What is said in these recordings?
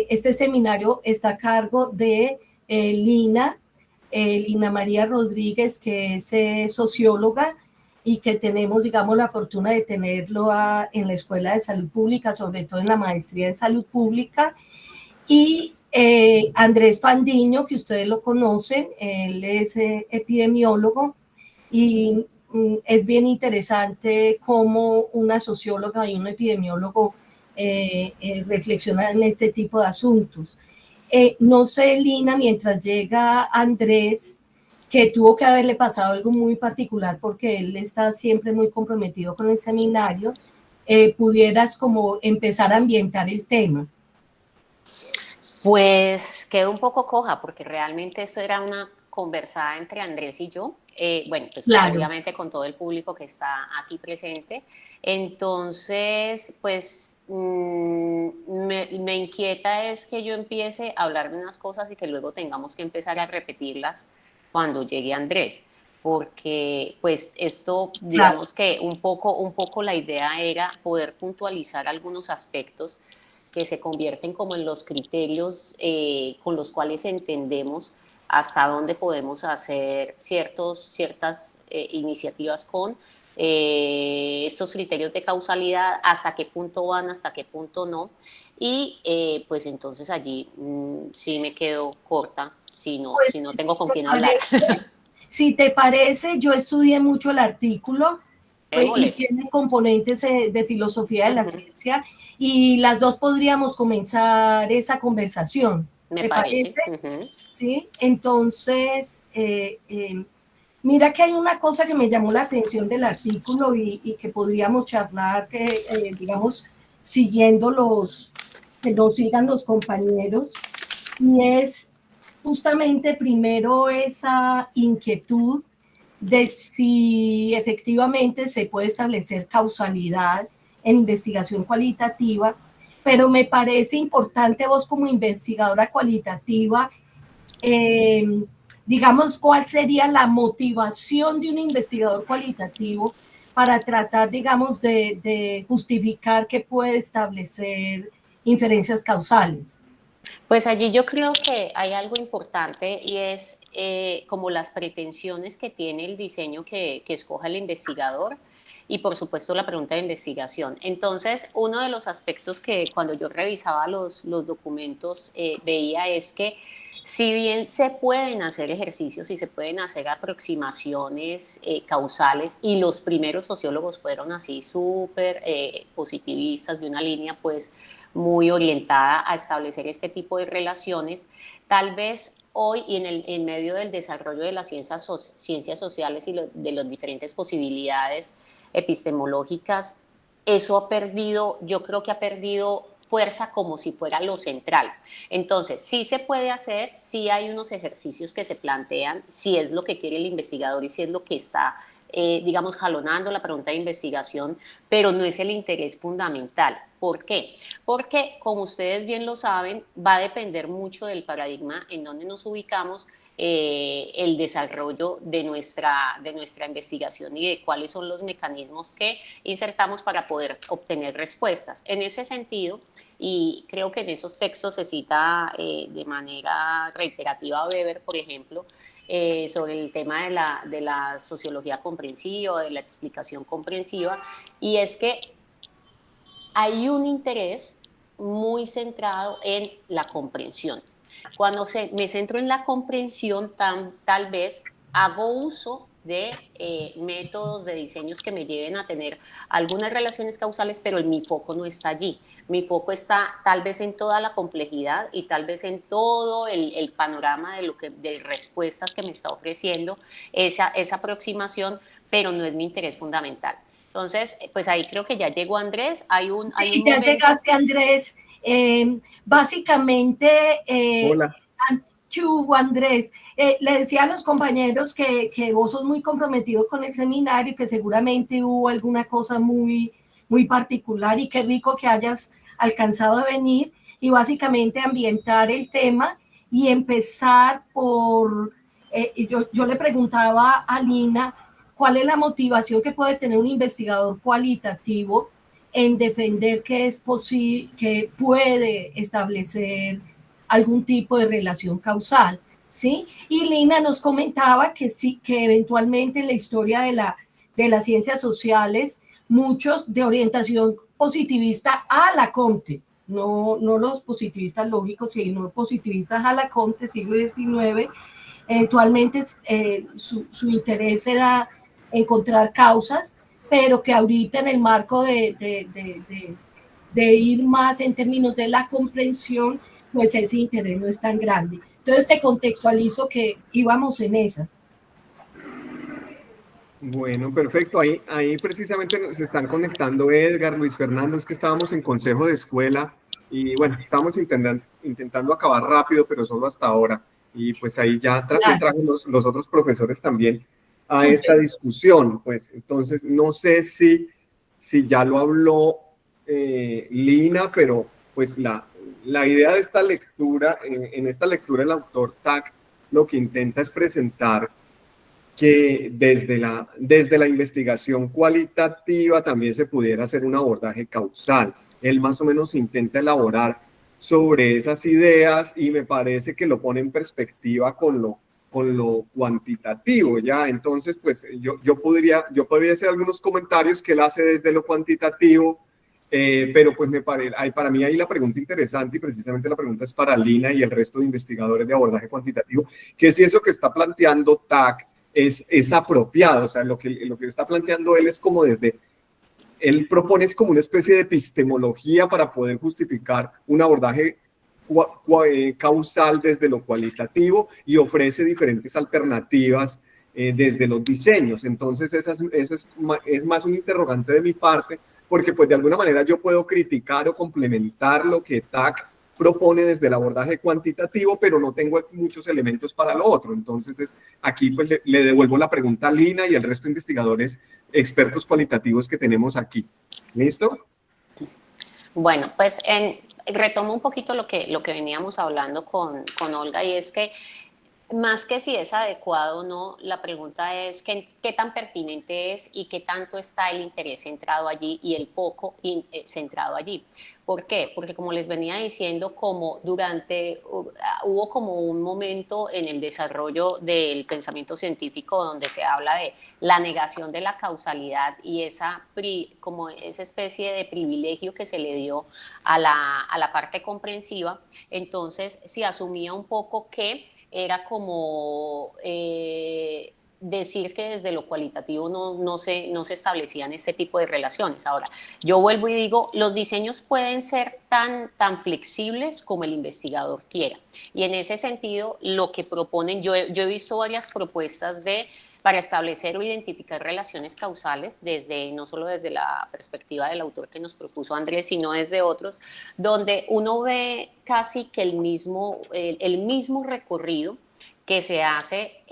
Este seminario está a cargo de Lina María Rodríguez, que es socióloga y que tenemos, digamos, la fortuna de tenerlo en la Escuela de Salud Pública, sobre todo en la maestría en Salud Pública, y Andrés Fandiño, que ustedes lo conocen, él es epidemiólogo, y es bien interesante cómo una socióloga y un epidemiólogo reflexionan en este tipo de asuntos. No sé, Lina, mientras llega Andrés, que tuvo que haberle pasado algo muy particular porque él está siempre muy comprometido con el seminario, pudieras como empezar a ambientar el tema. Pues quedo un poco coja porque realmente esto era una conversada entre Andrés y yo, bueno, pues claro, obviamente con todo el público que está aquí presente. Entonces, pues me inquieta es que yo empiece a hablar de unas cosas y que luego tengamos que empezar a repetirlas cuando llegue Andrés, porque pues esto, claro. digamos que un poco la idea era poder puntualizar algunos aspectos que se convierten como en los criterios con los cuales entendemos hasta dónde podemos hacer ciertas iniciativas con estos criterios de causalidad, hasta qué punto van, hasta qué punto no. Y pues entonces allí sí me quedo corta Pues, si no tengo con quién hablar. Si te parece, yo estudié mucho el artículo y tiene componentes de filosofía de la ciencia, y las dos podríamos comenzar esa conversación. Me ¿Te parece. parece? ¿Sí? Entonces, mira que hay una cosa que me llamó la atención del artículo y que podríamos charlar, que digamos, siguiendo que nos sigan los compañeros, y es justamente primero esa inquietud de si efectivamente se puede establecer causalidad en investigación cualitativa, pero me parece importante vos como investigadora cualitativa, digamos, cuál sería la motivación de un investigador cualitativo para tratar, digamos, de justificar que puede establecer inferencias causales. Pues allí yo creo que hay algo importante y es como las pretensiones que tiene el diseño que escoja el investigador y por supuesto la pregunta de investigación. Entonces, uno de los aspectos que cuando yo revisaba los documentos veía es que si bien se pueden hacer ejercicios y se pueden hacer aproximaciones causales, y los primeros sociólogos fueron así súper positivistas, de una línea pues muy orientada a establecer este tipo de relaciones, tal vez hoy y en medio del desarrollo de las ciencias sociales y de las diferentes posibilidades epistemológicas, eso ha perdido, yo creo que ha perdido fuerza como si fuera lo central. Entonces, sí se puede hacer, sí hay unos ejercicios que se plantean, si es lo que quiere el investigador y si es lo que está, digamos, jalonando la pregunta de investigación, pero no es el interés fundamental. ¿Por qué? Porque, como ustedes bien lo saben, va a depender mucho del paradigma en donde nos ubicamos, el desarrollo de nuestra investigación y de cuáles son los mecanismos que insertamos para poder obtener respuestas. En ese sentido, y creo que en esos textos se cita de manera reiterativa a Weber, por ejemplo, sobre el tema de la sociología comprensiva, de la explicación comprensiva, y es que hay un interés muy centrado en la comprensión. Cuando me centro en la comprensión, tal vez hago uso de métodos de diseños que me lleven a tener algunas relaciones causales, pero mi foco no está allí. Mi foco está tal vez en toda la complejidad y tal vez en todo el panorama de respuestas que me está ofreciendo esa aproximación, pero no es mi interés fundamental. Entonces, pues ahí creo que ya llegó Andrés. Hay un ya momento... llegaste, Andrés. Básicamente, hola. Andrés, le decía a los compañeros que vos sos muy comprometido con el seminario, que seguramente hubo alguna cosa muy, muy particular, y qué rico que hayas alcanzado a venir y básicamente ambientar el tema y empezar por, yo le preguntaba a Lina cuál es la motivación que puede tener un investigador cualitativo en defender que es posible, que puede establecer algún tipo de relación causal, ¿sí? Y Lina nos comentaba que sí, que eventualmente en la historia de las ciencias sociales, muchos de orientación positivista a la Comte, no los positivistas lógicos, sino positivistas a la Comte, siglo XIX, eventualmente su interés era encontrar causas, pero que ahorita en el marco de ir más en términos de la comprensión, pues ese interés no es tan grande. Entonces te contextualizo que íbamos en esas. Bueno, perfecto. Ahí precisamente se están conectando Edgar, Luis Fernando, es que estábamos en consejo de escuela y bueno, estábamos intentando acabar rápido, pero solo hasta ahora. Y pues ahí ya me trajo los otros profesores también a esta discusión. Pues entonces, no sé si ya lo habló Lina, pero pues la idea de esta lectura, en esta lectura el autor TAC lo que intenta es presentar que desde la investigación cualitativa también se pudiera hacer un abordaje causal. Él más o menos intenta elaborar sobre esas ideas y me parece que lo pone en perspectiva con lo cuantitativo, ¿ya? Entonces, pues yo podría hacer algunos comentarios que él hace desde lo cuantitativo, pero pues para mí ahí la pregunta interesante, y precisamente la pregunta es para Lina y el resto de investigadores de abordaje cuantitativo, que si eso que está planteando TAC es apropiado. O sea, lo que está planteando él es como él propone es como una especie de epistemología para poder justificar un abordaje causal desde lo cualitativo y ofrece diferentes alternativas desde los diseños. Entonces, esa es más un interrogante de mi parte, porque pues de alguna manera yo puedo criticar o complementar lo que TAC propone desde el abordaje cuantitativo, pero no tengo muchos elementos para lo otro. Entonces, aquí pues le devuelvo la pregunta a Lina y el resto de investigadores expertos cualitativos que tenemos aquí. ¿Listo? Bueno, pues retomo un poquito lo que veníamos hablando con Olga, y es que más que si es adecuado o no, la pregunta es qué tan pertinente es y qué tanto está el interés centrado allí y el foco centrado allí. ¿Por qué? Porque como les venía diciendo, hubo como un momento en el desarrollo del pensamiento científico donde se habla de la negación de la causalidad y como esa especie de privilegio que se le dio a la parte comprensiva. Entonces se asumía un poco que era como decir que desde lo cualitativo no se establecían este tipo de relaciones. Ahora, yo vuelvo y digo, los diseños pueden ser tan flexibles como el investigador quiera. Y en ese sentido, lo que proponen, yo he visto varias propuestas para establecer o identificar relaciones causales, no solo desde la perspectiva del autor que nos propuso Andrés, sino desde otros, donde uno ve casi que el mismo recorrido que se hace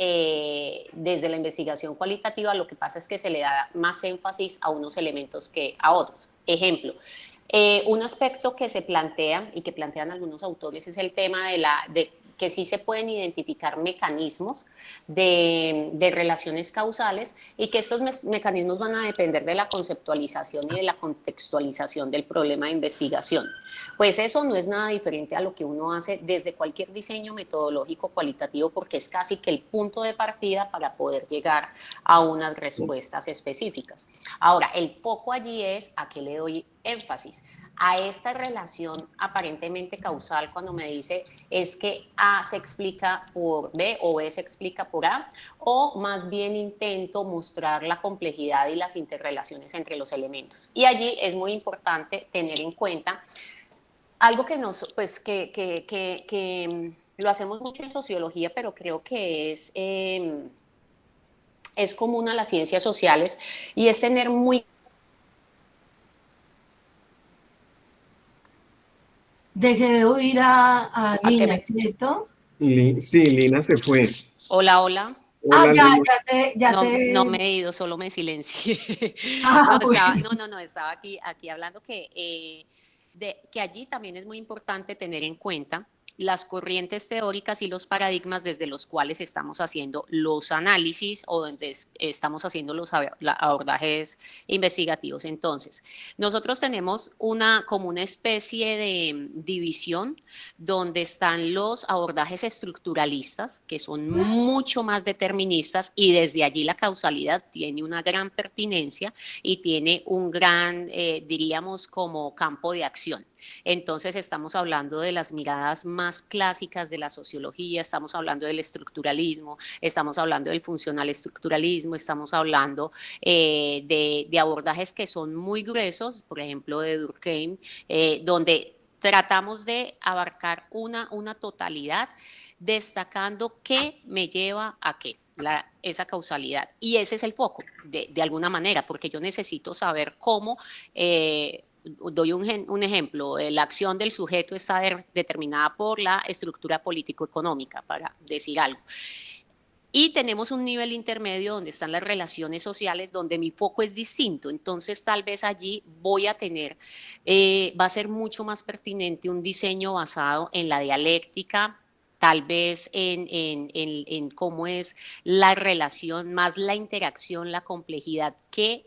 desde la investigación cualitativa. Lo que pasa es que se le da más énfasis a unos elementos que a otros. Ejemplo, un aspecto que se plantea y que plantean algunos autores es el tema de que sí se pueden identificar mecanismos de relaciones causales y que estos mecanismos van a depender de la conceptualización y de la contextualización del problema de investigación. Pues eso no es nada diferente a lo que uno hace desde cualquier diseño metodológico cualitativo, porque es casi que el punto de partida para poder llegar a unas respuestas específicas. Ahora, el foco allí es a qué le doy énfasis. A esta relación aparentemente causal, cuando me dice es que A se explica por B o B se explica por A, o más bien intento mostrar la complejidad y las interrelaciones entre los elementos. Y allí es muy importante tener en cuenta algo que lo hacemos mucho en sociología, pero creo que es común a las ciencias sociales, y es tener muy... Dejé de oír a Lina, ¿cierto? Sí, Lina se fue. Hola, hola. Hola, No me he ido, solo me silencié. Estaba aquí hablando que allí también es muy importante tener en cuenta las corrientes teóricas y los paradigmas desde los cuales estamos haciendo los análisis o donde estamos haciendo los abordajes investigativos. Entonces, nosotros tenemos como una especie de división donde están los abordajes estructuralistas, que son mucho más deterministas, y desde allí la causalidad tiene una gran pertinencia y tiene un gran, diríamos, como campo de acción. Entonces estamos hablando de las miradas más clásicas de la sociología, estamos hablando del estructuralismo, estamos hablando del funcional estructuralismo, estamos hablando de abordajes que son muy gruesos, por ejemplo de Durkheim, donde tratamos de abarcar una totalidad, destacando qué me lleva a qué. Esa causalidad. Y ese es el foco, de alguna manera, porque yo necesito saber cómo, doy un ejemplo, la acción del sujeto está determinada por la estructura político-económica, para decir algo. Y tenemos un nivel intermedio donde están las relaciones sociales, donde mi foco es distinto. Entonces, tal vez allí voy a tener, va a ser mucho más pertinente un diseño basado en la dialéctica, tal vez en cómo es la relación, más la interacción, la complejidad, qué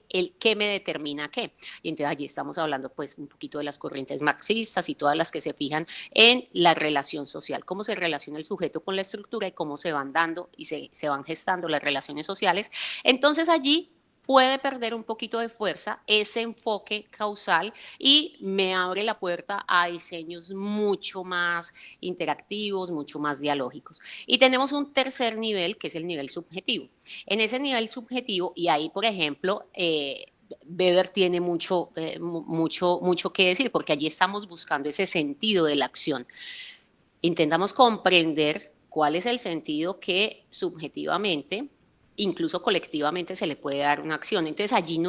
me determina qué. Y entonces allí estamos hablando pues un poquito de las corrientes marxistas y todas las que se fijan en la relación social, cómo se relaciona el sujeto con la estructura y cómo se van dando y se van gestando las relaciones sociales. Entonces allí puede perder un poquito de fuerza ese enfoque causal y me abre la puerta a diseños mucho más interactivos, mucho más dialógicos. Y tenemos un tercer nivel, que es el nivel subjetivo. En ese nivel subjetivo, y ahí, por ejemplo, Weber tiene mucho que decir, porque allí estamos buscando ese sentido de la acción. Intentamos comprender cuál es el sentido que subjetivamente, incluso colectivamente, se le puede dar una acción. Entonces allí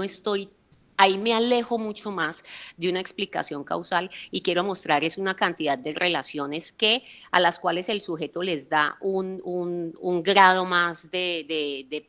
ahí me alejo mucho más de una explicación causal y quiero mostrar es una cantidad de relaciones a las cuales el sujeto les da un grado más de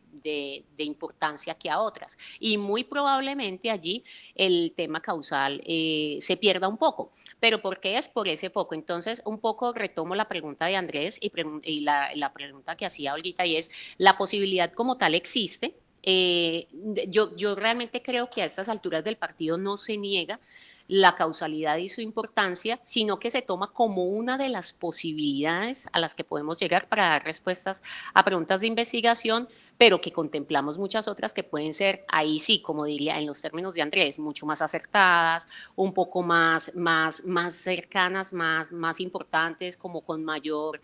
importancia que a otras. Y muy probablemente allí el tema causal se pierda un poco. ¿Pero por qué es? Por ese foco. Entonces, un poco retomo la pregunta de Andrés y la pregunta que hacía Olguita, y es, ¿la posibilidad como tal existe? Yo realmente creo que a estas alturas del partido no se niega la causalidad y su importancia, sino que se toma como una de las posibilidades a las que podemos llegar para dar respuestas a preguntas de investigación, pero que contemplamos muchas otras que pueden ser, ahí sí, como diría en los términos de Andrés, mucho más acertadas, un poco más cercanas, más importantes, como con mayor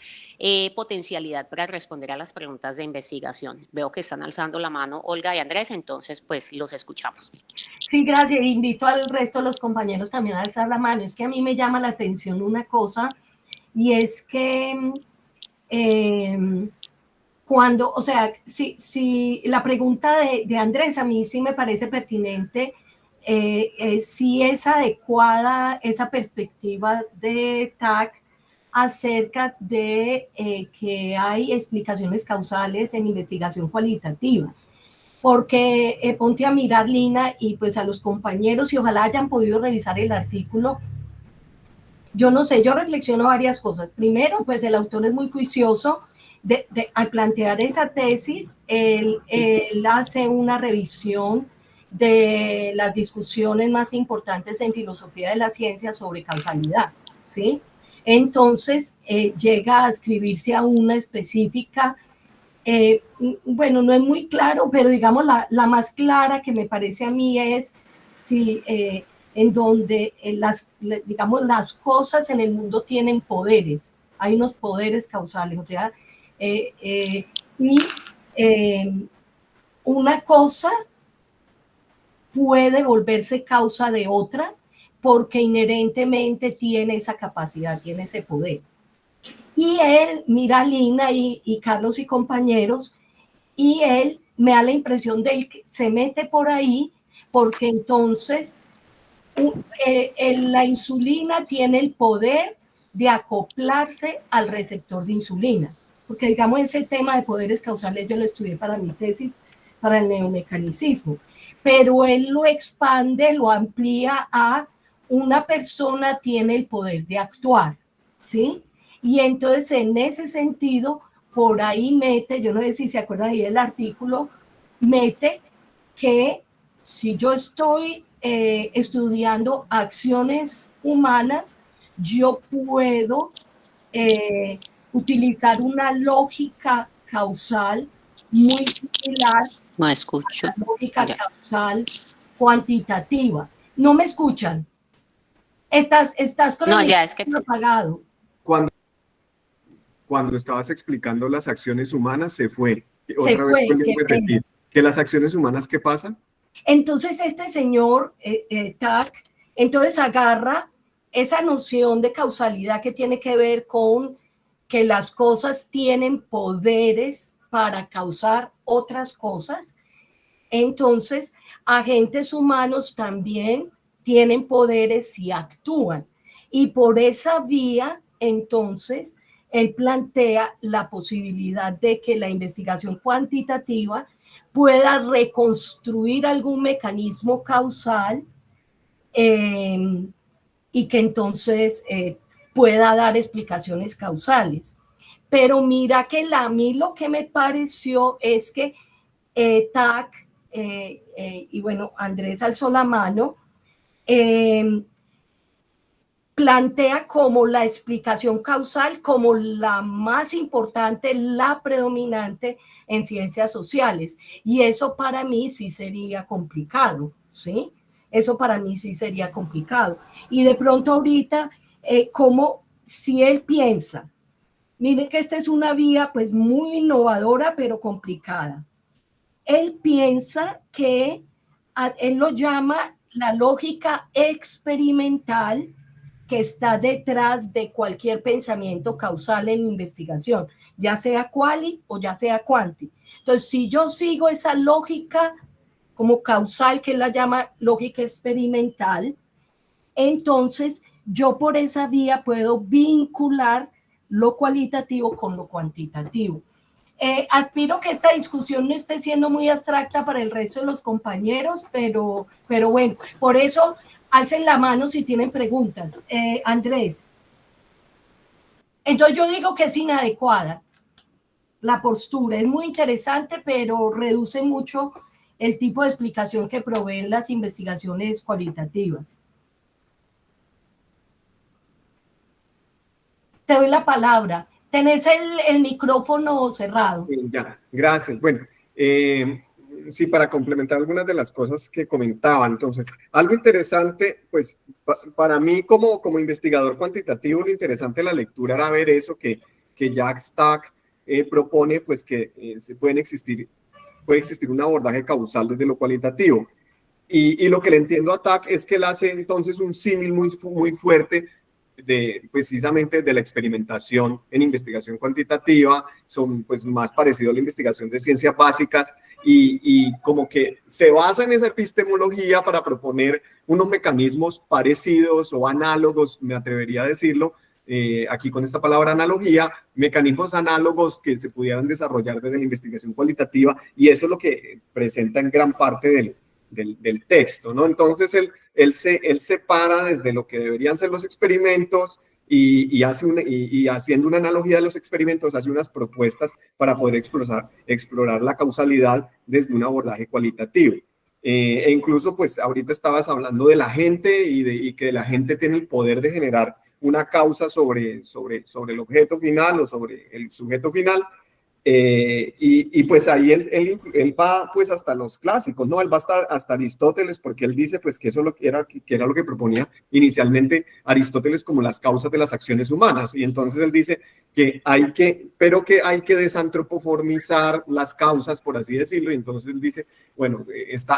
potencialidad para responder a las preguntas de investigación. Veo que están alzando la mano Olga y Andrés, entonces pues los escuchamos. Sí, gracias. Invito al resto de los compañeros también a alzar la mano. Es que a mí me llama la atención una cosa, y es que cuando, o sea, si la pregunta de Andrés a mí sí me parece pertinente, si es adecuada esa perspectiva de TAC acerca de que hay explicaciones causales en investigación cualitativa. Porque ponte a mirar, Lina, y pues a los compañeros, y ojalá hayan podido revisar el artículo. Yo no sé, yo reflexiono varias cosas. Primero, pues el autor es muy juicioso. Al plantear esa tesis, él hace una revisión de las discusiones más importantes en filosofía de la ciencia sobre causalidad, ¿sí? Entonces, llega a escribirse a una específica. Bueno, no es muy claro, pero digamos la más clara que me parece a mí es si, en donde digamos, las cosas en el mundo tienen poderes, hay unos poderes causales, o sea, y una cosa puede volverse causa de otra porque inherentemente tiene esa capacidad, tiene ese poder. Y él mira a Lina y Carlos y compañeros, y él me da la impresión de él que se mete por ahí, porque entonces la insulina tiene el poder de acoplarse al receptor de insulina. Porque digamos ese tema de poderes causales yo lo estudié para mi tesis, para el neomecanicismo. Pero él lo expande, lo amplía a una persona tiene el poder de actuar, ¿sí? Y entonces en ese sentido, por ahí mete, yo no sé si se acuerdan ahí del artículo, mete que si yo estoy estudiando acciones humanas, yo puedo utilizar una lógica causal muy similar No escucho. a la lógica causal cuantitativa. ¿No me escuchan? Estás con el micrófono apagado. Cuando estabas explicando las acciones humanas, se fue. Otra vez vuelvo a repetir. ¿Que las acciones humanas qué pasa? Entonces este señor, Tack, entonces agarra esa noción de causalidad que tiene que ver con que las cosas tienen poderes para causar otras cosas. Entonces, agentes humanos también tienen poderes y actúan. Y por esa vía, entonces, él plantea la posibilidad de que la investigación cuantitativa pueda reconstruir algún mecanismo causal y que entonces pueda dar explicaciones causales. Pero mira que a mí lo que me pareció es que Tack, y bueno, Andrés alzó la mano, plantea como la explicación causal como la más importante, la predominante en ciencias sociales. Y eso para mí sí sería complicado, ¿sí? Eso para mí sí sería complicado. Y de pronto ahorita, como si él piensa, miren que esta es una vía pues muy innovadora, pero complicada. Él piensa que, él lo llama la lógica experimental que está detrás de cualquier pensamiento causal en investigación, ya sea quali o ya sea quanti. Entonces, si yo sigo esa lógica como causal, que él la llama lógica experimental, entonces yo por esa vía puedo vincular lo cualitativo con lo cuantitativo. Aspiro que esta discusión no esté siendo muy abstracta para el resto de los compañeros, pero bueno, por eso alcen la mano si tienen preguntas. Andrés. Entonces yo digo que es inadecuada la postura. Es muy interesante, pero reduce mucho el tipo de explicación que proveen las investigaciones cualitativas. Te doy la palabra. Tenés el micrófono cerrado. Ya, gracias. Bueno, sí, para complementar algunas de las cosas que comentaba, entonces, algo interesante, pues, para mí como investigador cuantitativo, lo interesante de la lectura era ver eso que Jacques Tack propone, pues, que puede existir un abordaje causal desde lo cualitativo. Y lo que le entiendo a Tack es que él hace entonces un símil muy fuerte precisamente de la experimentación en investigación cuantitativa, son pues más parecido a la investigación de ciencias básicas y como que se basa en esa epistemología para proponer unos mecanismos parecidos o análogos, me atrevería a decirlo, aquí con esta palabra analogía, mecanismos análogos que se pudieran desarrollar desde la investigación cualitativa, y eso es lo que presenta en gran parte del texto, ¿no? Entonces él separa desde lo que deberían ser los experimentos y haciendo una analogía de los experimentos, hace unas propuestas para poder explorar la causalidad desde un abordaje cualitativo. E incluso, pues, ahorita estabas hablando de la gente y que la gente tiene el poder de generar una causa sobre el objeto final o sobre el sujeto final. Y pues ahí él va pues hasta los clásicos, ¿no? Él va hasta Aristóteles, porque él dice pues que eso era lo que proponía inicialmente Aristóteles como las causas de las acciones humanas, y entonces él dice que hay que desantropoformizar las causas, por así decirlo, y entonces él dice, bueno,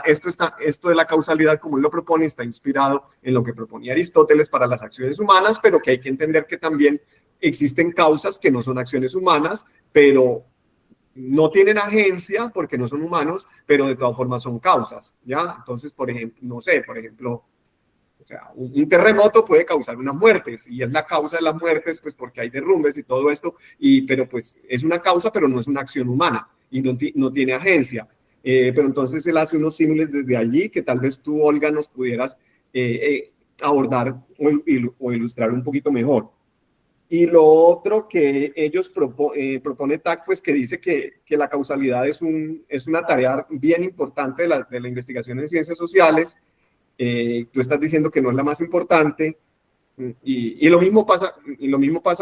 esto de la causalidad como él lo propone está inspirado en lo que proponía Aristóteles para las acciones humanas, pero que hay que entender que también existen causas que no son acciones humanas, pero no tienen agencia porque no son humanos, pero de todas formas son causas, ¿ya? Entonces, por ejemplo, o sea, un terremoto puede causar unas muertes, y es la causa de las muertes, pues porque hay derrumbes y todo esto, pero pues es una causa, pero no es una acción humana, y no tiene agencia. Pero entonces él hace unos símiles desde allí, que tal vez tú, Olga, nos pudieras abordar o ilustrar un poquito mejor. Y lo otro que ellos propone TAC, pues que dice que la causalidad es una tarea bien importante de la investigación en ciencias sociales. Tú estás diciendo que no es la más importante, y lo mismo pasa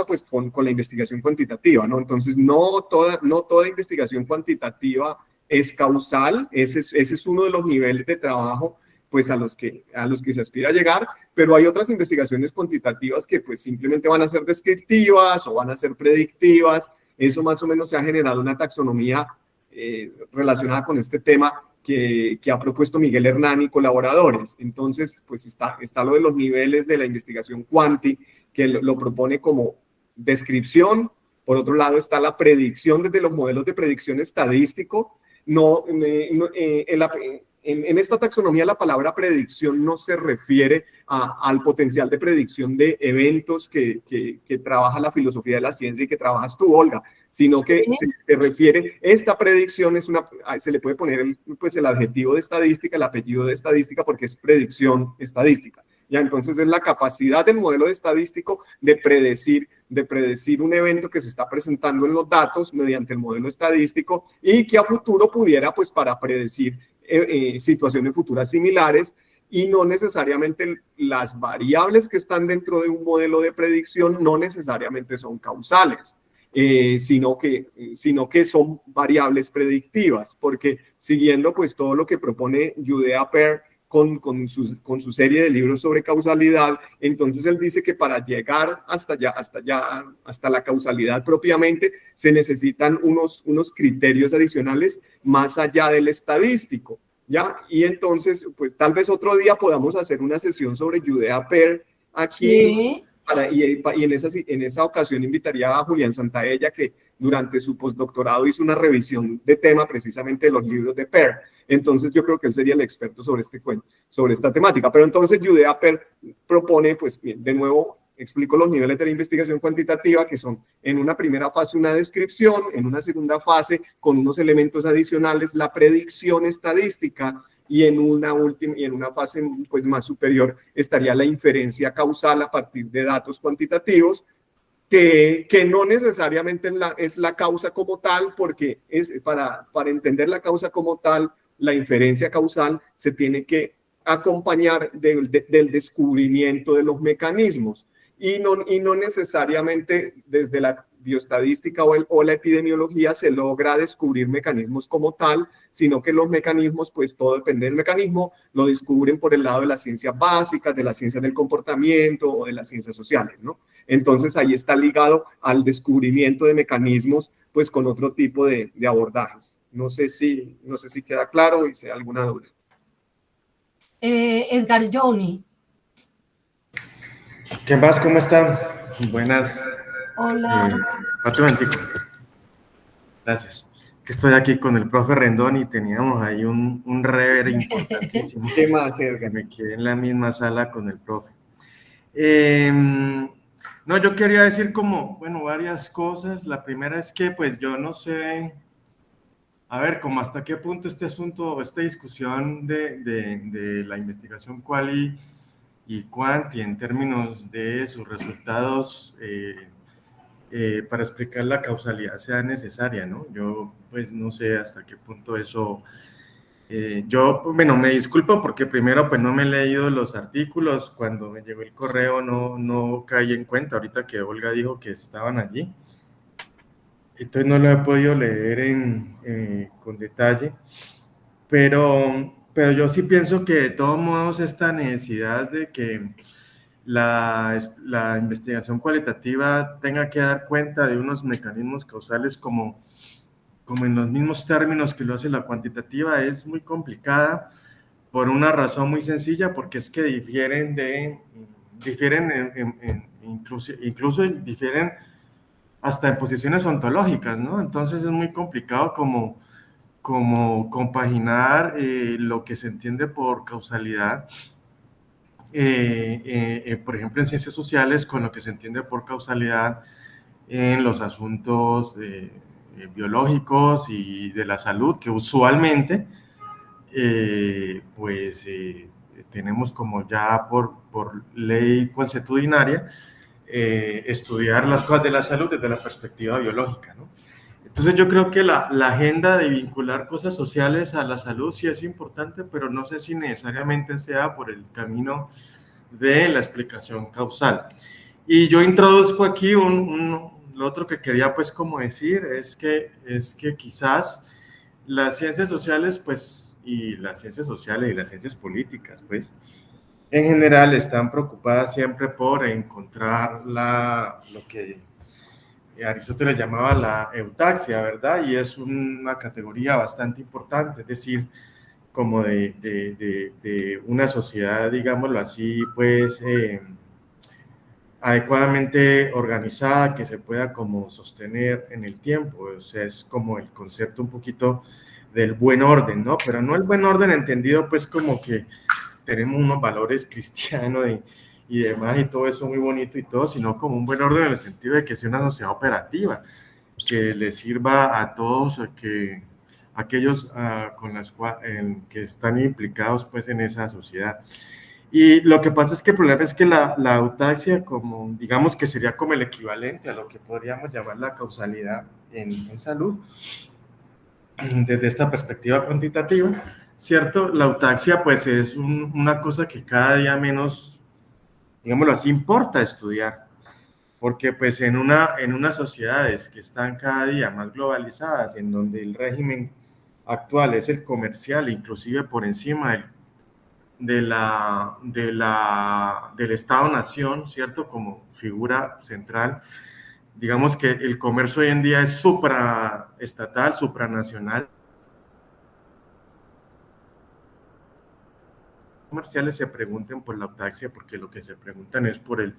pues con la investigación cuantitativa, ¿no? Entonces no toda investigación cuantitativa es causal. Ese es uno de los niveles de trabajo pues a los que se aspira a llegar, pero hay otras investigaciones cuantitativas que pues simplemente van a ser descriptivas o van a ser predictivas. Eso más o menos se ha generado una taxonomía relacionada con este tema que ha propuesto Miguel Hernán y colaboradores. Entonces, pues está lo de los niveles de la investigación cuanti, que lo propone como descripción. Por otro lado está la predicción desde los modelos de predicción estadístico. En esta taxonomía la palabra predicción no se refiere al potencial de predicción de eventos que trabaja la filosofía de la ciencia y que trabajas tú, Olga, sino que se refiere, esta predicción se le puede poner pues el adjetivo de estadística, el apellido de estadística, porque es predicción estadística. Ya, entonces es la capacidad del modelo estadístico de predecir un evento que se está presentando en los datos mediante el modelo estadístico y que a futuro pudiera, pues, para predecir situaciones futuras similares, y no necesariamente las variables que están dentro de un modelo de predicción no necesariamente son causales. Sino que son variables predictivas, porque siguiendo pues todo lo que propone Judea Peer con su serie de libros sobre causalidad, entonces él dice que para llegar hasta la causalidad propiamente, se necesitan unos criterios adicionales más allá del estadístico, ¿ya? Y entonces, pues tal vez otro día podamos hacer una sesión sobre Judea Peer aquí. Sí. Y en esa ocasión invitaría a Julián Santaella, que durante su postdoctorado hizo una revisión de tema precisamente de los libros de Peer. Entonces yo creo que él sería el experto sobre esta temática. Pero entonces Judea Peer propone, pues bien, de nuevo explico los niveles de la investigación cuantitativa, que son en una primera fase una descripción, en una segunda fase con unos elementos adicionales la predicción estadística, y en una fase pues más superior estaría la inferencia causal a partir de datos cuantitativos, que no necesariamente es la causa como tal, porque para entender la causa como tal, la inferencia causal se tiene que acompañar del descubrimiento de los mecanismos, y no necesariamente desde la bioestadística o la epidemiología se logra descubrir mecanismos como tal, sino que los mecanismos, pues todo depende del mecanismo, lo descubren por el lado de las ciencias básicas, de las ciencias del comportamiento o de las ciencias sociales, ¿no? Entonces ahí está ligado al descubrimiento de mecanismos, pues con otro tipo de abordajes. No sé si queda claro y si hay alguna duda. Edgar Johnny. ¿Qué más? ¿Cómo están? Buenas. Hola. Otro momentico. Gracias. Que estoy aquí con el profe Rendón y teníamos ahí un rever importantísimo. ¿Qué más, Edgar? Me quedé en la misma sala con el profe. No, yo quería decir varias cosas. La primera es que, pues, yo no sé, a ver, como hasta qué punto este asunto, esta discusión de la investigación quali y quanti en términos de sus resultados para explicar la causalidad sea necesaria, ¿no? Yo, pues, no sé hasta qué punto eso... me disculpo porque primero, pues, no me he leído los artículos. Cuando me llegó el correo no caí en cuenta, ahorita que Olga dijo que estaban allí. Entonces no lo he podido leer con detalle, pero yo sí pienso que de todos modos esta necesidad de que la investigación cualitativa tenga que dar cuenta de unos mecanismos causales como en los mismos términos que lo hace la cuantitativa es muy complicada por una razón muy sencilla, porque es que difieren incluso difieren hasta en posiciones ontológicas, ¿no? Entonces es muy complicado como compaginar lo que se entiende por causalidad, por ejemplo, en ciencias sociales, con lo que se entiende por causalidad en los asuntos biológicos y de la salud, que usualmente tenemos como ya por ley consuetudinaria estudiar las cosas de la salud desde la perspectiva biológica, ¿no? Entonces yo creo que la agenda de vincular cosas sociales a la salud sí es importante, pero no sé si necesariamente sea por el camino de la explicación causal. Y yo introduzco aquí lo otro que quería pues como decir es que quizás las ciencias sociales pues y las ciencias políticas pues en general están preocupadas siempre por encontrar lo que Aristóteles llamaba la eutaxia, ¿verdad? Y es una categoría bastante importante, es decir, como de una sociedad, digámoslo así, pues adecuadamente organizada, que se pueda como sostener en el tiempo. O sea, es como el concepto un poquito del buen orden, ¿no? Pero no el buen orden entendido pues como que tenemos unos valores cristianos y demás y todo eso muy bonito y todo, sino como un buen orden en el sentido de que sea una sociedad operativa, que le sirva a todos, aquellos que están implicados pues en esa sociedad. Y lo que pasa es que el problema es que la eutaxia, como digamos que sería como el equivalente a lo que podríamos llamar la causalidad en salud, desde esta perspectiva cuantitativa, ¿cierto? La eutaxia pues es una cosa que cada día menos, digámoslo así, importa estudiar, porque pues en unas sociedades que están cada día más globalizadas, en donde el régimen actual es el comercial, inclusive por encima del Estado-nación, ¿cierto? Como figura central. Digamos que el comercio hoy en día es supraestatal, supranacional. Comerciales se pregunten por la eutaxia porque lo que se preguntan es por el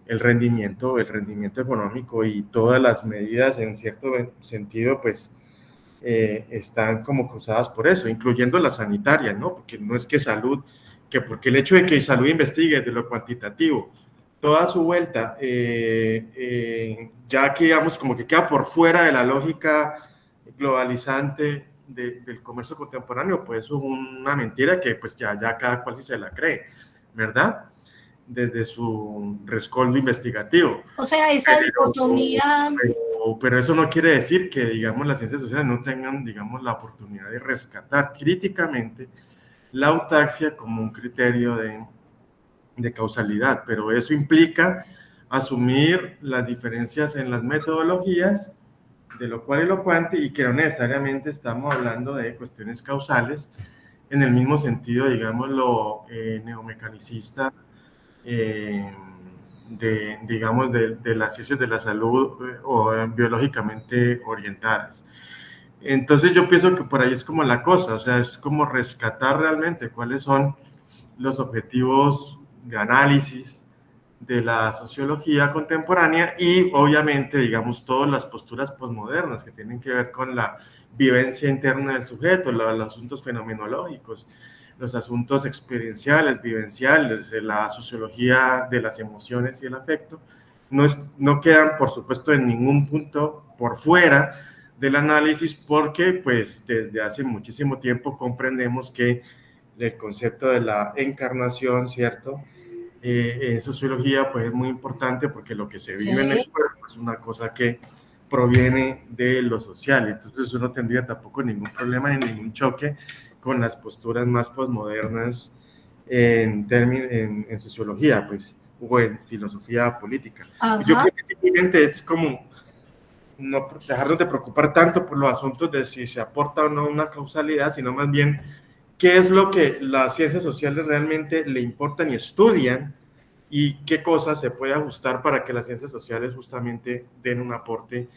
rendimiento económico, y todas las medidas en cierto sentido pues están como cruzadas por eso, incluyendo la sanitaria, ¿no? Porque no es que porque el hecho de que salud investigue de lo cuantitativo toda su vuelta, ya que digamos como que queda por fuera de la lógica globalizante del comercio contemporáneo, pues es una mentira que pues ya cada cual sí se la cree, ¿verdad? Desde su rescoldo investigativo. O sea, esa dicotomía... Pero eso no quiere decir que, digamos, las ciencias sociales no tengan, digamos, la oportunidad de rescatar críticamente la eutaxia como un criterio de causalidad, pero eso implica asumir las diferencias en las metodologías de lo cual y lo cuante, y que no necesariamente estamos hablando de cuestiones causales en el mismo sentido, digámoslo, neomecanicista, digamos, de las ciencias de la salud o biológicamente orientadas. Entonces yo pienso que por ahí es como la cosa, o sea, es como rescatar realmente cuáles son los objetivos de análisis de la sociología contemporánea y obviamente, digamos, todas las posturas posmodernas que tienen que ver con la vivencia interna del sujeto, los asuntos fenomenológicos, los asuntos experienciales, vivenciales, la sociología de las emociones y el afecto, no quedan, por supuesto, en ningún punto por fuera del análisis, porque pues desde hace muchísimo tiempo comprendemos que el concepto de la encarnación, ¿cierto?, en sociología pues es muy importante, porque lo que se vive en el cuerpo es una cosa que proviene de lo social, entonces uno tendría tampoco ningún problema ni ningún choque con las posturas más posmodernas en sociología, pues, o en filosofía política. Yo creo que simplemente es como no dejarnos de preocupar tanto por los asuntos de si se aporta o no una causalidad, sino más bien qué es lo que las ciencias sociales realmente le importan y estudian, y qué cosas se puede ajustar para que las ciencias sociales justamente den un aporte.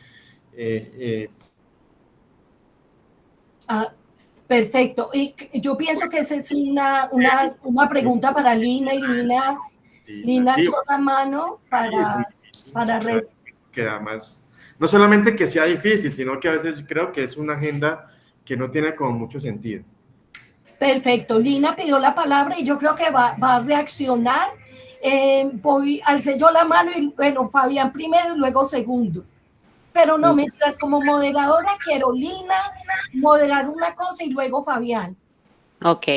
Perfecto. Y yo pienso que esa es una pregunta para Lina, y Lina alzó la mano para que además, no solamente que sea difícil, sino que a veces creo que es una agenda que no tiene como mucho sentido. Perfecto. Lina pidió la palabra y yo creo que va a reaccionar. Alcé yo la mano y bueno, Fabián primero y luego segundo. Pero no, mientras como moderadora quiero Lina moderar una cosa y luego Fabián. Ok.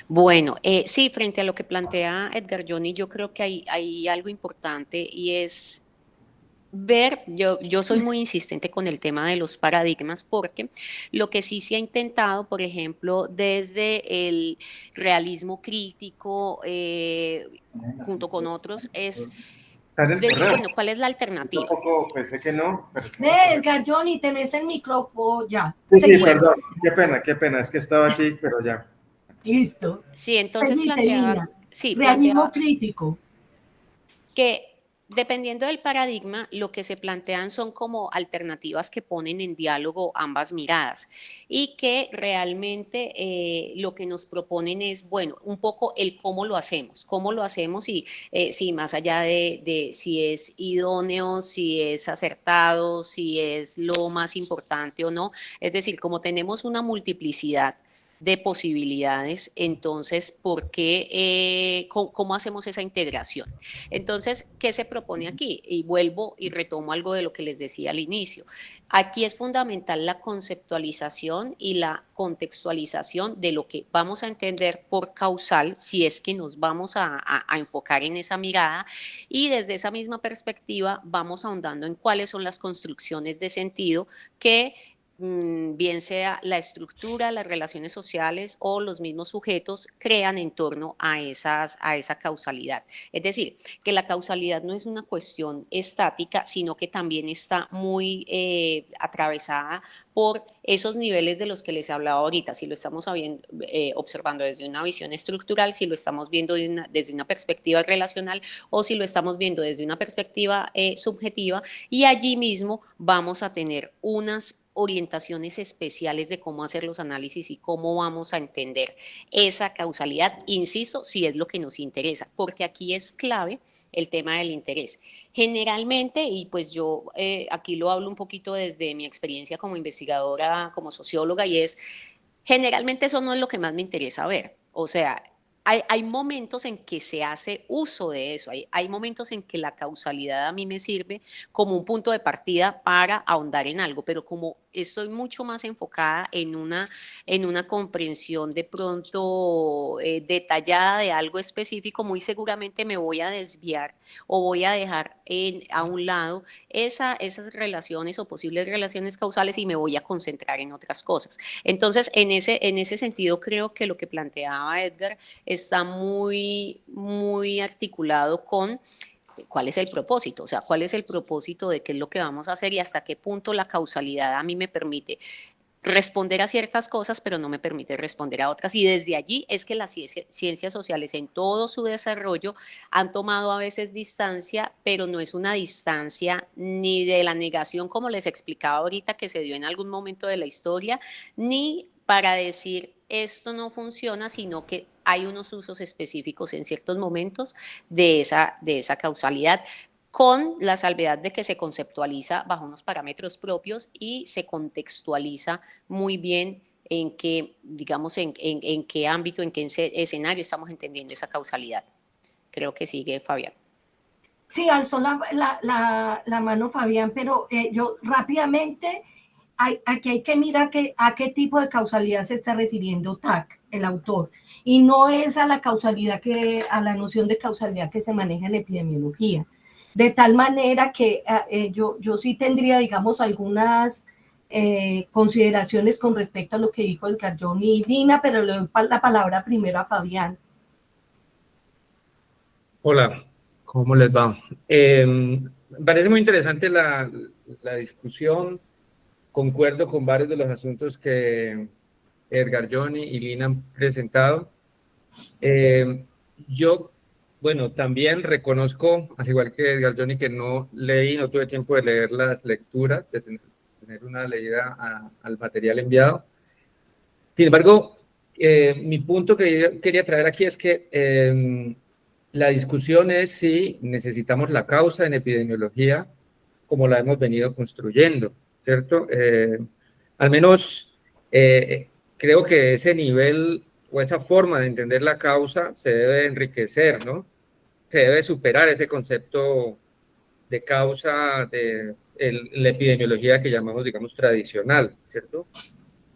Bueno, sí, frente a lo que plantea Edgar Johnny, yo creo que hay algo importante y es ver, yo soy muy insistente con el tema de los paradigmas porque lo que sí se ha intentado, por ejemplo, desde el realismo crítico, junto con otros, es ¿Está en el decir, correo? bueno, ¿cuál es la Yo alternativa? tampoco pensé que no, pero está en Ve, el correo. Edgar Johnny, tenés el micrófono ya. Sí, sí, Seguí. Bueno, perdón, qué pena, es que estaba aquí, pero ya. Listo. sí, entonces Seguite, Lina. planteaba, sí, Realismo planteaba crítico. que dependiendo del paradigma, lo que se plantean son como alternativas que ponen en diálogo ambas miradas y que realmente lo que nos proponen es, bueno, un poco el cómo lo hacemos y sí, más allá de si es idóneo, si es acertado, si es lo más importante o no, es decir, como tenemos una multiplicidad de posibilidades, entonces, ¿por qué, cómo hacemos esa integración? Entonces, ¿qué se propone aquí? Y vuelvo y retomo algo de lo que les decía al inicio. Aquí es fundamental la conceptualización y la contextualización de lo que vamos a entender por causal, si es que nos vamos a enfocar en esa mirada, y desde esa misma perspectiva vamos ahondando en cuáles son las construcciones de sentido que bien sea la estructura, las relaciones sociales o los mismos sujetos crean en torno a esa causalidad. Es decir, que la causalidad no es una cuestión estática, sino que también está muy atravesada por esos niveles de los que les hablaba ahorita, si lo estamos observando desde una visión estructural, si lo estamos viendo desde una perspectiva relacional o si lo estamos viendo desde una perspectiva subjetiva, y allí mismo vamos a tener unas orientaciones especiales de cómo hacer los análisis y cómo vamos a entender esa causalidad, insisto, si es lo que nos interesa, porque aquí es clave el tema del interés. Generalmente, y pues yo aquí lo hablo un poquito desde mi experiencia como investigadora, como socióloga, y es, generalmente eso no es lo que más me interesa ver. O sea, hay momentos en que se hace uso de eso, hay momentos en que la causalidad a mí me sirve como un punto de partida para ahondar en algo, pero como estoy mucho más enfocada en una comprensión de pronto detallada de algo específico, muy seguramente me voy a desviar o voy a dejar a un lado esas relaciones o posibles relaciones causales y me voy a concentrar en otras cosas. Entonces, en ese sentido, creo que lo que planteaba Edgar está muy articulado con cuál es el propósito, o sea, cuál es el propósito de qué es lo que vamos a hacer y hasta qué punto la causalidad a mí me permite responder a ciertas cosas, pero no me permite responder a otras. Y desde allí es que las ciencias sociales en todo su desarrollo han tomado a veces distancia, pero no es una distancia ni de la negación, como les explicaba ahorita, que se dio en algún momento de la historia, ni para decir esto no funciona, sino que hay unos usos específicos en ciertos momentos de esa causalidad, con la salvedad de que se conceptualiza bajo unos parámetros propios y se contextualiza muy bien en qué, digamos, en qué ámbito, en qué escenario estamos entendiendo esa causalidad. Creo que sigue Fabián. Sí, alzó la mano Fabián, pero yo rápidamente, aquí hay que mirar a qué tipo de causalidad se está refiriendo TAC, el autor, y no es a la causalidad a la noción de causalidad que se maneja en epidemiología. De tal manera que yo sí tendría, digamos, algunas consideraciones con respecto a lo que dijo Edgar Johnny y Dina, pero le doy la palabra primero a Fabián. Hola, ¿cómo les va? Me parece muy interesante la discusión. Concuerdo con varios de los asuntos que Edgar Johnny y Lina han presentado. Yo, bueno, también reconozco, al igual que Edgar Johnny, que no leí, no tuve tiempo de leer las lecturas, de tener una leída al material enviado. Sin embargo, mi punto que yo quería traer aquí es que la discusión es si necesitamos la causa en epidemiología como la hemos venido construyendo, ¿cierto? Al menos creo que ese nivel o esa forma de entender la causa se debe enriquecer, ¿no? Se debe superar ese concepto de causa de la epidemiología que llamamos, digamos, tradicional, ¿cierto?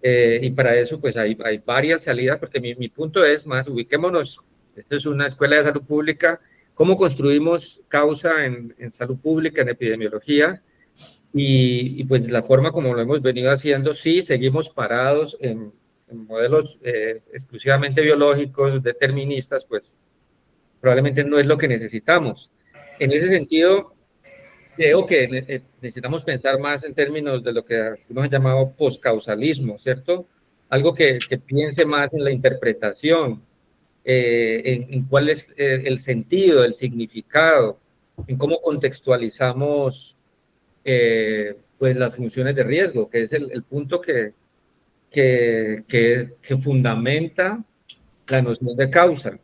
y para eso pues hay varias salidas, porque mi punto es más, ubiquémonos, esto es una escuela de salud pública, cómo construimos causa en salud pública, en epidemiología, y pues la forma como lo hemos venido haciendo, sí, seguimos parados en modelos exclusivamente biológicos, deterministas, pues probablemente no es lo que necesitamos. En ese sentido, creo que necesitamos pensar más en términos de lo que hemos llamado poscausalismo, ¿cierto? Algo que piense más en la interpretación, en cuál es el sentido, el significado, en cómo contextualizamos pues las funciones de riesgo, que es el punto que fundamenta la noción de causa.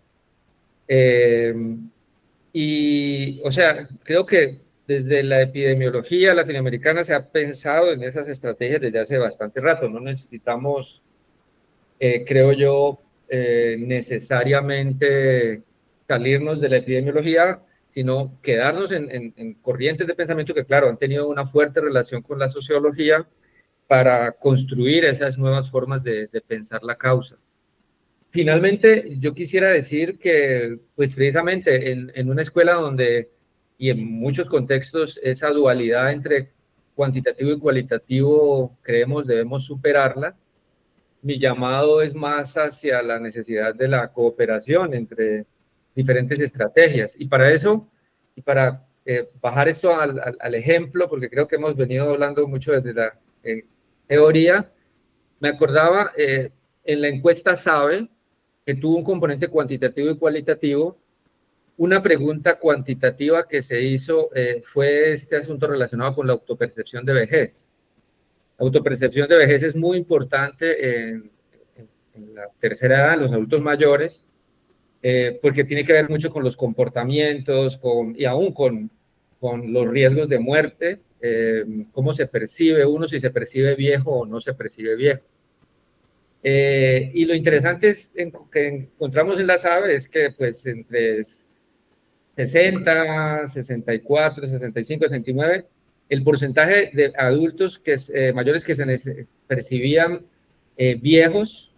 Y, o sea, creo que desde la epidemiología latinoamericana se ha pensado en esas estrategias desde hace bastante rato. No necesitamos, creo yo, necesariamente salirnos de la epidemiología, sino quedarnos en corrientes de pensamiento que, claro, han tenido una fuerte relación con la sociología para construir esas nuevas formas de pensar la causa. Finalmente, yo quisiera decir que, pues precisamente en una escuela donde, y en muchos contextos, esa dualidad entre cuantitativo y cualitativo, creemos debemos superarla. Mi llamado es más hacia la necesidad de la cooperación entre diferentes estrategias. Y para eso, y para bajar esto al ejemplo, porque creo que hemos venido hablando mucho desde la teoría, me acordaba en la encuesta SABE, que tuvo un componente cuantitativo y cualitativo, una pregunta cuantitativa que se hizo fue este asunto relacionado con la autopercepción de vejez. La autopercepción de vejez es muy importante en la tercera edad, en los adultos mayores, porque tiene que ver mucho con los comportamientos y aún con los riesgos de muerte, cómo se percibe uno, si se percibe viejo o no se percibe viejo. Y lo interesante es que encontramos en la SABE es que pues entre 60, 64, 65, 69, el porcentaje de adultos mayores que se percibían viejos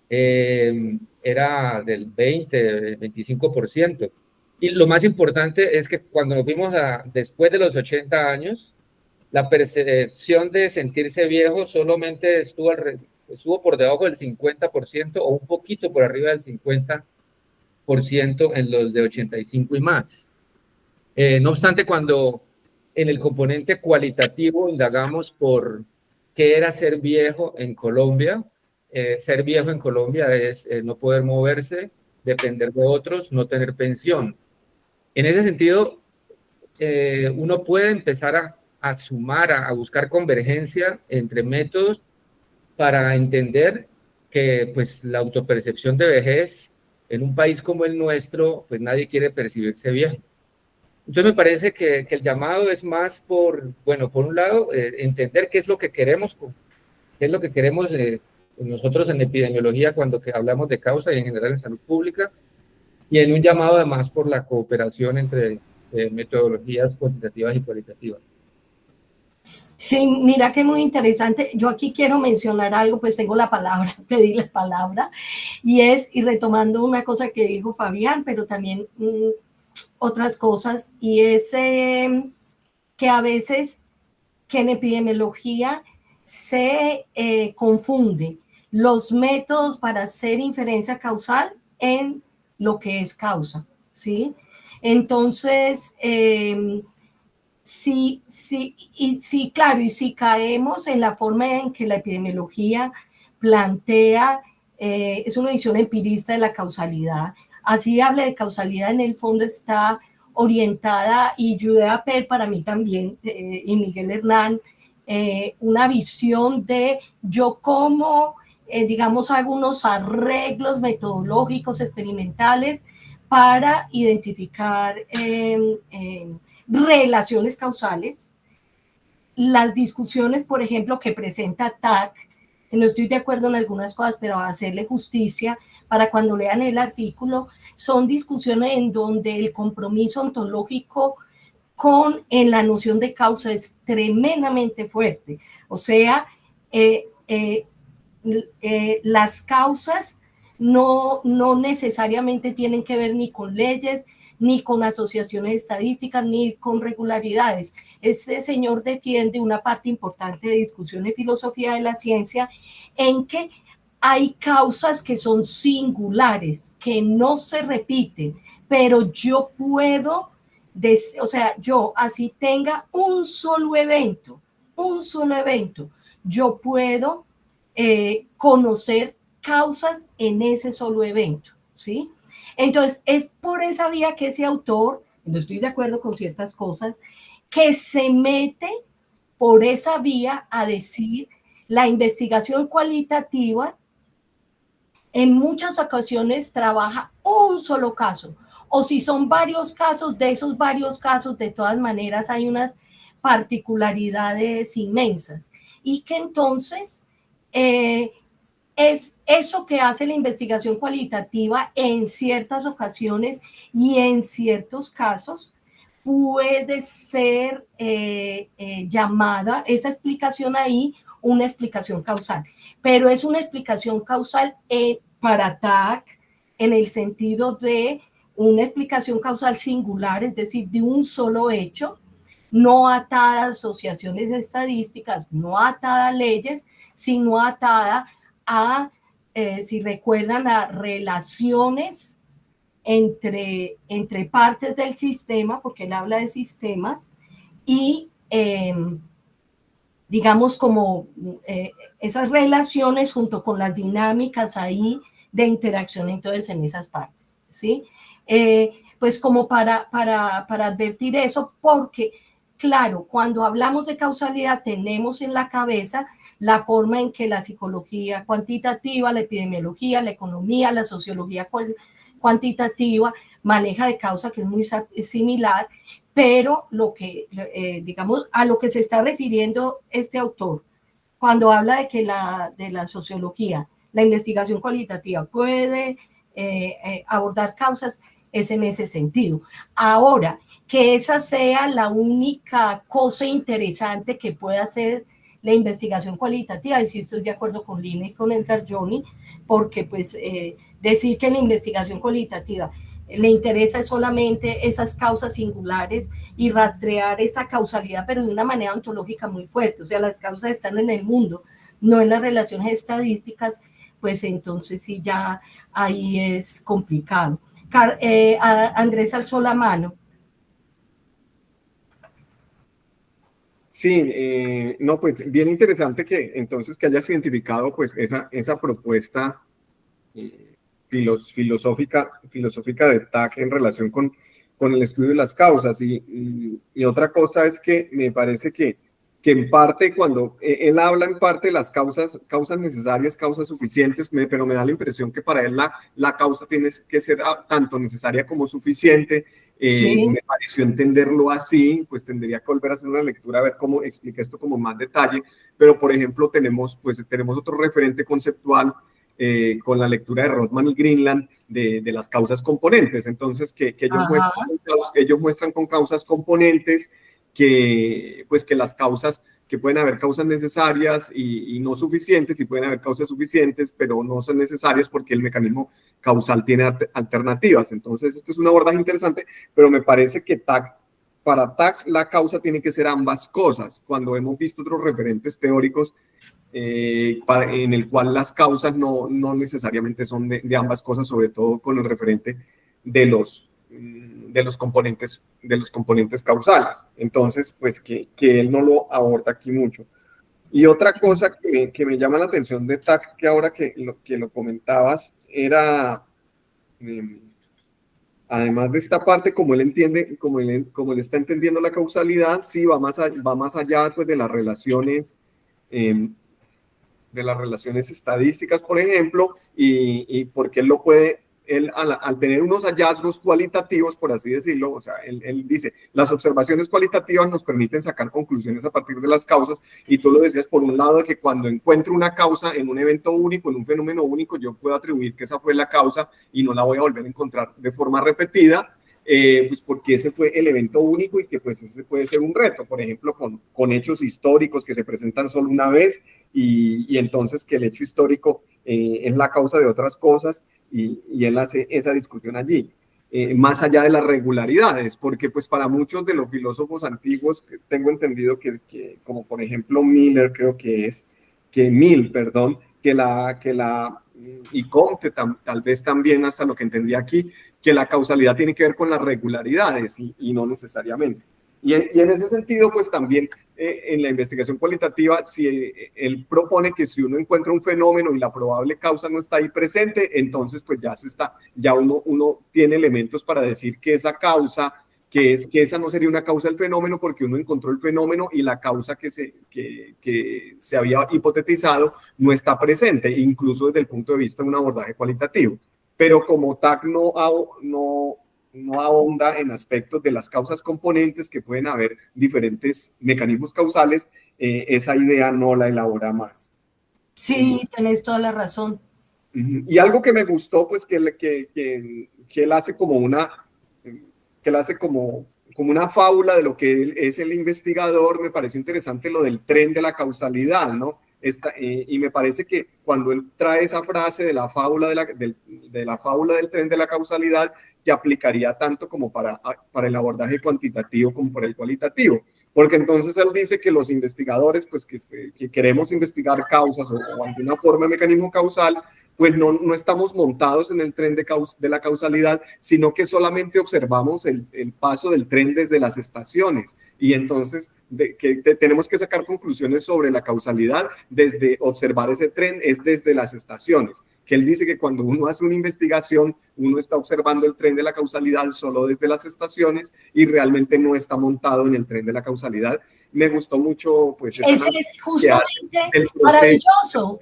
era del 20, 25%. Y lo más importante es que cuando nos vimos después de los 80 años, la percepción de sentirse viejo solamente estuvo por debajo del 50% o un poquito por arriba del 50% en los de 85 y más. No obstante, cuando en el componente cualitativo indagamos por qué era ser viejo en Colombia, ser viejo en Colombia es no poder moverse, depender de otros, no tener pensión. En ese sentido, uno puede empezar a sumar, a buscar convergencia entre métodos para entender que pues la autopercepción de vejez en un país como el nuestro, pues nadie quiere percibirse viejo. Entonces me parece que el llamado es más por un lado, entender qué es lo que queremos, nosotros en epidemiología cuando hablamos de causa y en general en salud pública, y en un llamado además por la cooperación entre metodologías cuantitativas y cualitativas. Sí, mira que muy interesante. Yo aquí quiero mencionar algo, pues tengo la palabra, pedí la palabra, y retomando una cosa que dijo Fabián, pero también otras cosas, y es que a veces que en epidemiología se confunde los métodos para hacer inferencia causal en lo que es causa, ¿sí? Entonces, sí, claro, y si caemos en la forma en que la epidemiología plantea, es una visión empirista de la causalidad. Así habla de causalidad, en el fondo está orientada, y Judea Per para mí también, y Miguel Hernán, una visión de yo como, digamos, hago unos arreglos metodológicos, experimentales, para identificar relaciones causales. Las discusiones, por ejemplo, que presenta TAC, no estoy de acuerdo en algunas cosas, pero a hacerle justicia, para cuando lean el artículo, son discusiones en donde el compromiso ontológico en la noción de causa es tremendamente fuerte. O sea, las causas no necesariamente tienen que ver ni con leyes, ni con asociaciones estadísticas, ni con regularidades. Este señor defiende una parte importante de discusión de filosofía de la ciencia en que hay causas que son singulares, que no se repiten, pero yo puedo, o sea, yo así tenga un solo evento, yo puedo conocer causas en ese solo evento, ¿sí? Entonces, es por esa vía que ese autor, no estoy de acuerdo con ciertas cosas, que se mete por esa vía a decir la investigación cualitativa en muchas ocasiones trabaja un solo caso, o si son varios casos, de esos varios casos, de todas maneras hay unas particularidades inmensas, y que entonces es eso que hace la investigación cualitativa en ciertas ocasiones y en ciertos casos puede ser llamada, esa explicación ahí, una explicación causal, pero es una explicación causal para TAC en el sentido de una explicación causal singular, es decir, de un solo hecho, no atada a asociaciones estadísticas, no atada a leyes, sino atada a, si recuerdan, a relaciones entre partes del sistema, porque él habla de sistemas, y digamos como esas relaciones junto con las dinámicas ahí de interacción entonces en esas partes, ¿sí? Pues como para advertir eso, porque claro, cuando hablamos de causalidad tenemos en la cabeza la forma en que la psicología cuantitativa, la epidemiología, la economía, la sociología cuantitativa maneja de causa, que es muy similar, pero lo que, digamos, a lo que se está refiriendo este autor, cuando habla de que de la sociología, la investigación cualitativa puede abordar causas, es en ese sentido. Ahora, que esa sea la única cosa interesante que pueda hacer la investigación cualitativa, y sí estoy de acuerdo con Lina y con Edgar Johnny, porque pues decir que la investigación cualitativa le interesa solamente esas causas singulares y rastrear esa causalidad, pero de una manera ontológica muy fuerte, o sea, las causas están en el mundo, no en las relaciones estadísticas, pues entonces sí ya ahí es complicado. Andrés alzó la mano. Sí, no, pues bien interesante que entonces que hayas identificado pues esa propuesta filosófica de TAC en relación con el estudio de las causas. Y otra cosa es que me parece que en parte cuando él habla en parte de las causas necesarias, causas suficientes, pero me da la impresión que para él la causa tiene que ser tanto necesaria como suficiente. Sí. Me pareció entenderlo así, pues tendría que volver a hacer una lectura a ver cómo explica esto como más detalle, pero por ejemplo tenemos otro referente conceptual con la lectura de Rothman y Greenland de las causas componentes, entonces que ellos muestran con causas componentes que las causas, que pueden haber causas necesarias y no suficientes, y pueden haber causas suficientes, pero no son necesarias porque el mecanismo causal tiene alternativas. Entonces, este es un abordaje interesante, pero me parece que para TAC la causa tiene que ser ambas cosas. Cuando hemos visto otros referentes teóricos en el cual las causas no necesariamente son de ambas cosas, sobre todo con el referente de los componentes causales. Entonces, pues que él no lo aborda aquí mucho. Y otra cosa que me llama la atención de TAC, que ahora que lo comentabas, era, además de esta parte, como él entiende, como él está entendiendo la causalidad, sí, va más allá pues, de las relaciones estadísticas, por ejemplo, y porque él al tener unos hallazgos cualitativos, por así decirlo, o sea, él dice, las observaciones cualitativas nos permiten sacar conclusiones a partir de las causas, y tú lo decías por un lado, de que cuando encuentro una causa en un evento único, en un fenómeno único, yo puedo atribuir que esa fue la causa y no la voy a volver a encontrar de forma repetida, pues porque ese fue el evento único y que pues ese puede ser un reto, por ejemplo, con hechos históricos que se presentan solo una vez y entonces que el hecho histórico es la causa de otras cosas y él hace esa discusión allí. Más allá de las regularidades, porque pues para muchos de los filósofos antiguos tengo entendido que como por ejemplo Miller, creo que es, perdón, y Comte tal vez también hasta lo que entendí aquí, que la causalidad tiene que ver con las regularidades y no necesariamente. Y en ese sentido, pues también en la investigación cualitativa, si él propone que si uno encuentra un fenómeno y la probable causa no está ahí presente, entonces pues ya uno tiene elementos para decir que esa causa, que esa no sería una causa del fenómeno porque uno encontró el fenómeno y la causa que se había hipotetizado no está presente, incluso desde el punto de vista de un abordaje cualitativo. Pero como TAC no ahonda en aspectos de las causas componentes, que pueden haber diferentes mecanismos causales, esa idea no la elabora más. Sí, tenés toda la razón. Y algo que me gustó, pues que él hace como una fábula de lo que él es el investigador. Me pareció interesante lo del tren de la causalidad, ¿no? Y me parece que cuando él trae esa frase de la fábula de la fábula del tren de la causalidad, que aplicaría tanto como para el abordaje cuantitativo como para el cualitativo, porque entonces él dice que los investigadores, pues que queremos investigar causas o alguna forma de mecanismo causal, pues no estamos montados en el tren de la causalidad, sino que solamente observamos el paso del tren desde las estaciones. Y entonces tenemos que sacar conclusiones sobre la causalidad desde observar ese tren, es desde las estaciones. Que él dice que cuando uno hace una investigación, uno está observando el tren de la causalidad solo desde las estaciones y realmente no está montado en el tren de la causalidad. Me gustó mucho, pues, ese es justamente maravilloso.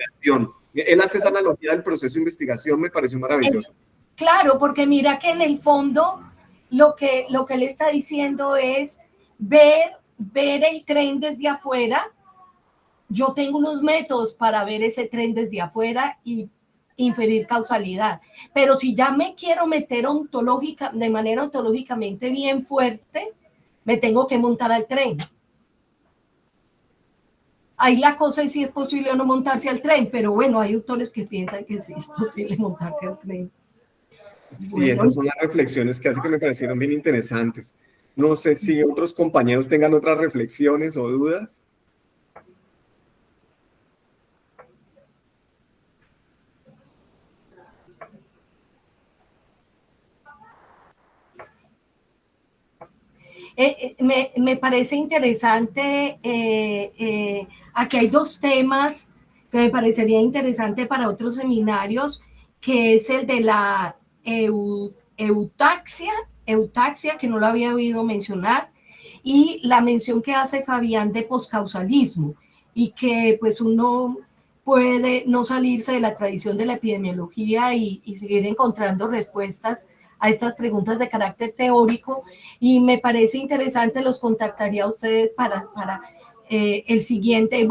Él hace esa analogía del proceso de investigación, me pareció maravilloso. Claro, porque mira que en el fondo lo que él está diciendo es ver el tren desde afuera. Yo tengo unos métodos para ver ese tren desde afuera y inferir causalidad. Pero si ya me quiero meter de manera ontológicamente bien fuerte, me tengo que montar al tren. Ahí la cosa es si es posible o no montarse al tren, pero bueno, hay autores que piensan que sí es posible montarse al tren. Sí, Bueno, esas son las reflexiones que hace que me parecieron bien interesantes. No sé si otros compañeros tengan otras reflexiones o dudas. Me parece interesante, aquí hay dos temas que me parecería interesante para otros seminarios, que es el de la eutaxia, que no lo había oído mencionar, y la mención que hace Fabián de poscausalismo, y que pues uno puede no salirse de la tradición de la epidemiología y seguir encontrando respuestas a estas preguntas de carácter teórico, y me parece interesante, los contactaría a ustedes para el siguiente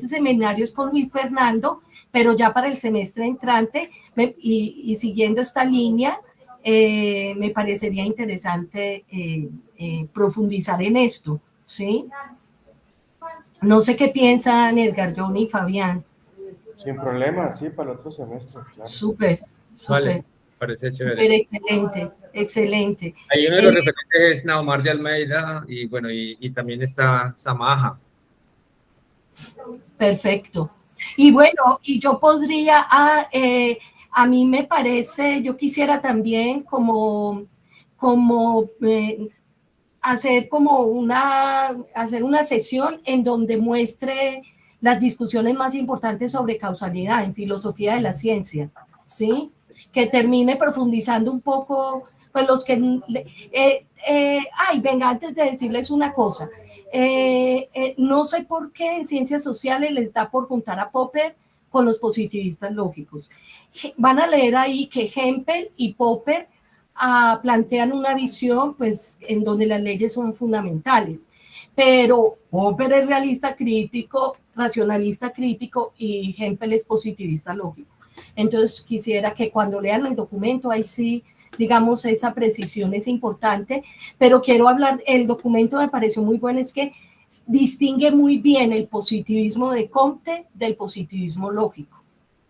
seminario es con Luis Fernando, pero ya para el semestre entrante, y siguiendo esta línea, me parecería interesante profundizar en esto, ¿sí? No sé qué piensan Edgar, Johnny y Fabián. Sin problema, sí, para el otro semestre, claro. Súper. Vale, parece chévere. Excelente. Ahí uno de los referentes es Naomar de Almeida y bueno, y también está Samaha. Perfecto. Y bueno, y yo podría, a mí me parece, yo quisiera también hacer una sesión en donde muestre las discusiones más importantes sobre causalidad en filosofía de la ciencia, ¿sí? Que termine profundizando un poco, pues los que... venga, antes de decirles una cosa, no sé por qué en ciencias sociales les da por juntar a Popper con los positivistas lógicos. Van a leer ahí que Hempel y Popper plantean una visión, pues, en donde las leyes son fundamentales, pero Popper es realista crítico, racionalista crítico, y Hempel es positivista lógico. Entonces quisiera que cuando lean el documento, ahí sí digamos, esa precisión es importante, pero quiero hablar, el documento me pareció muy bueno, es que distingue muy bien el positivismo de Comte del positivismo lógico,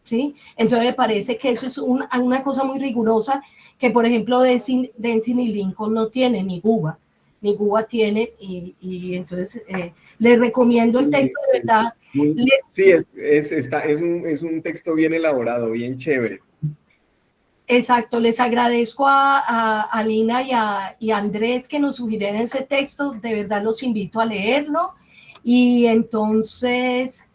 ¿sí? Entonces me parece que eso es una cosa muy rigurosa que, por ejemplo, Denzin y Lincoln no tienen, ni Guba tiene, y entonces les recomiendo el texto, de verdad. Sí, es un texto bien elaborado, bien chévere. Exacto, les agradezco a Lina y a Andrés que nos sugirieron ese texto, de verdad los invito a leerlo, y entonces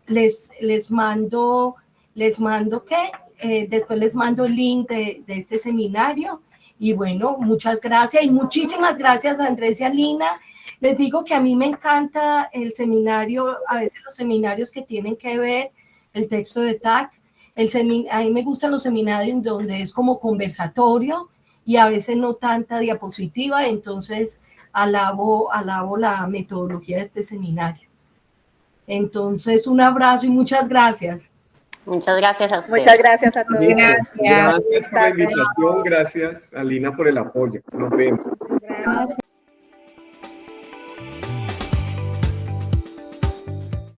les mando ¿qué? Después les mando el link de este seminario, y bueno, muchas gracias, y muchísimas gracias a Andrés y a Lina. Les digo que a mí me encanta el seminario, a veces los seminarios que tienen que ver el texto de TAC. A mí me gustan los seminarios donde es como conversatorio y a veces no tanta diapositiva, entonces alabo la metodología de este seminario. Entonces, un abrazo y muchas gracias. Muchas gracias a ustedes. Muchas gracias a todos. Gracias por la invitación, gracias Alina por el apoyo. Nos vemos. Gracias.